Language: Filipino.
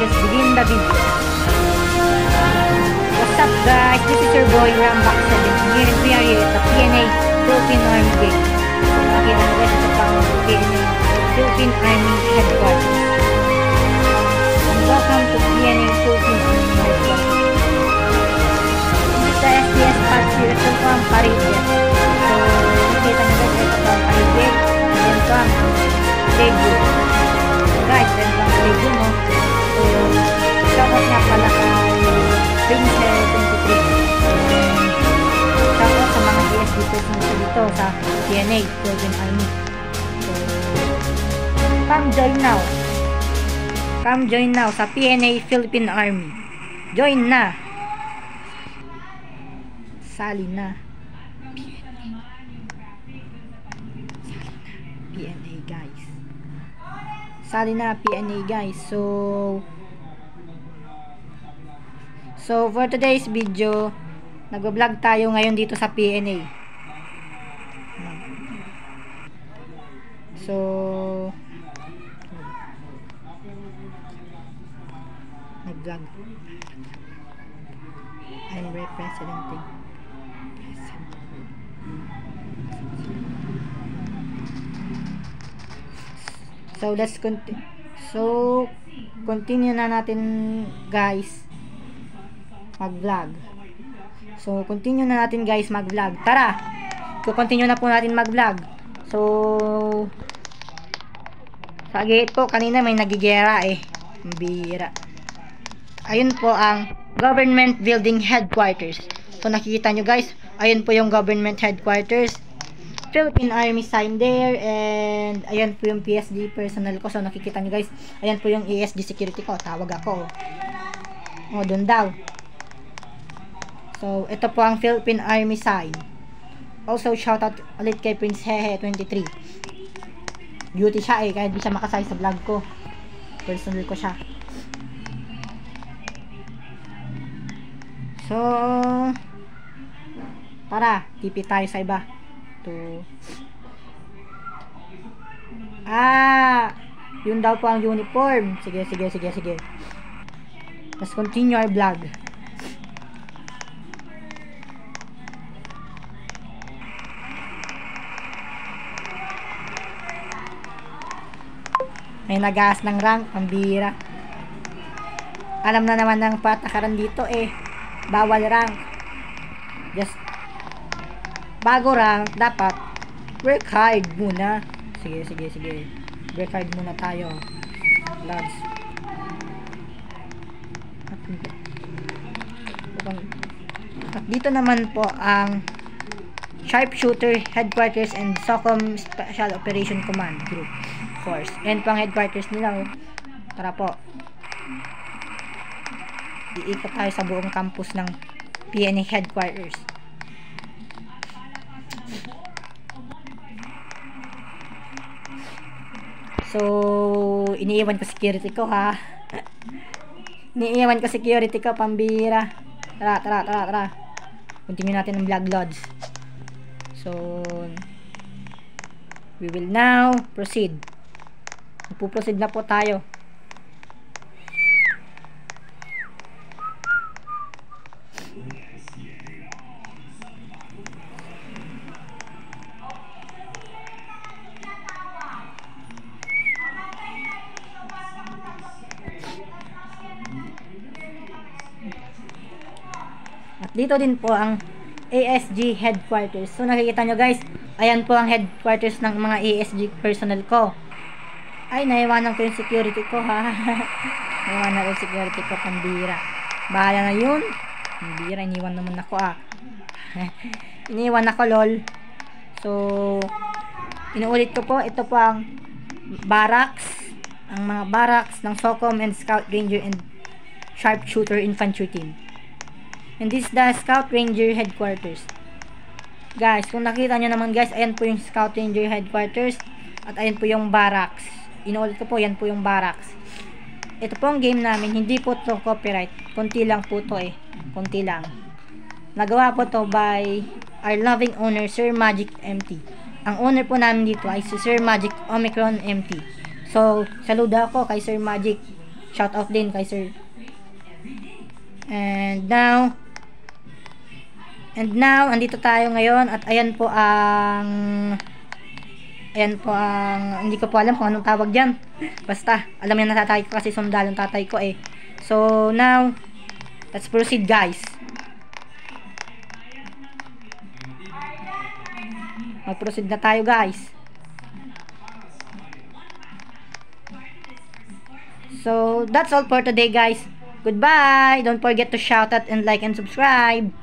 let's begin the video. What's up guys, this is your boy Ramback7 here, and we are here at the PNA Philippine Army Gate. Nakita nyo guys, ito pang PNA Philippine Army Headquarters. And welcome to PNA Philippine Army Headquarters. This is the SDS Pad Series, ito po ang parade. So, nakita nyo guys, ito po ang parade. And ito ang radio. Guys, then lang radio mo. So, shoutout nga pala kay Prince23. Shoutout sa mga ESD persons dito sa PNA Philippine Army. So, come join now sa PNA Philippine Army. Join na. Sali na. PNA guys. Sali na PNA guys. So for today's video, nagvo-vlog tayo ngayon dito sa PNA. So nag-vlog. I'm representing. So let's continue na natin guys mag-vlog. So continue na natin guys mag-vlog. Tara, continue na po natin mag-vlog. So sa gate po kanina may nagigera bira. Ayun po ang Government Building Headquarters. So nakikita nyo guys, ayun po yung Government Headquarters, Philippine Army sign there, and ayan po yung PSD personnel ko. So nakikita nyo guys, ayan po yung ESG security ko. Tawag ako. Doon daw. So ito po ang Philippine Army sign. Also shoutout ulit kay Prince Hehe23. Beauty siya kahit di siya makasay sa vlog ko. Personal ko siya. So tara, tipi tayo sa iba. Yun daw po ang uniform. Sige. Let's continue our vlog. May nag-aas ng rank, pambira. Alam na naman ng patakaran dito bawal rank. Just bago rank, dapat work hard muna. Sige. Work hard muna tayo. Lads. At dito naman po ang Sharpshooter Headquarters and SOCOM Special Operation Command Group Force. Yan po ang headquarters nila. Tara po. Iikot tayo sa buong campus ng PNA Headquarters. So, iniiwan ko security ko iniiwan ko security ko, pambira. Tara. Continue natin ang vlog loads. So, we will now proceed. Magpo-proceed na po tayo. At dito din po ang ASG Headquarters. So nakikita nyo guys, ayan po ang headquarters ng mga ASG personnel ko. Ay, naiwanan ko yung security ko naiwanan ko yung security ko, pambira. Bahala na yun. Pambira, iniwan naman ako iniwan ako lol. So inuulit ko po, ito po ang barracks, ang mga barracks ng SOCOM and Scout Ranger and Sharpshooter Infantry Team. And this is the Scout Ranger Headquarters. Guys, kung nakita nyo naman guys, ayan po yung Scout Ranger Headquarters. At ayan po yung barracks. Inuulit ko po, yan po yung barracks. Ito po ang game namin, hindi po to copyright. Konti lang po to konti lang. Nagawa po to by our loving owner, Sir Magic MT. Ang owner po namin dito ay si Sir Magic Omicron MT. So, saludo ako kay Sir Magic. Shout out din kay Sir. And now, andito tayo ngayon at ayan po ang hindi ko po alam kung anong tawag dyan. Basta, alam niya na tatay ko kasi sundalo ng tatay ko eh. So, now, let's proceed guys. Mag-proceed na tayo guys. So, that's all for today guys. Goodbye! Don't forget to shout out and like and subscribe.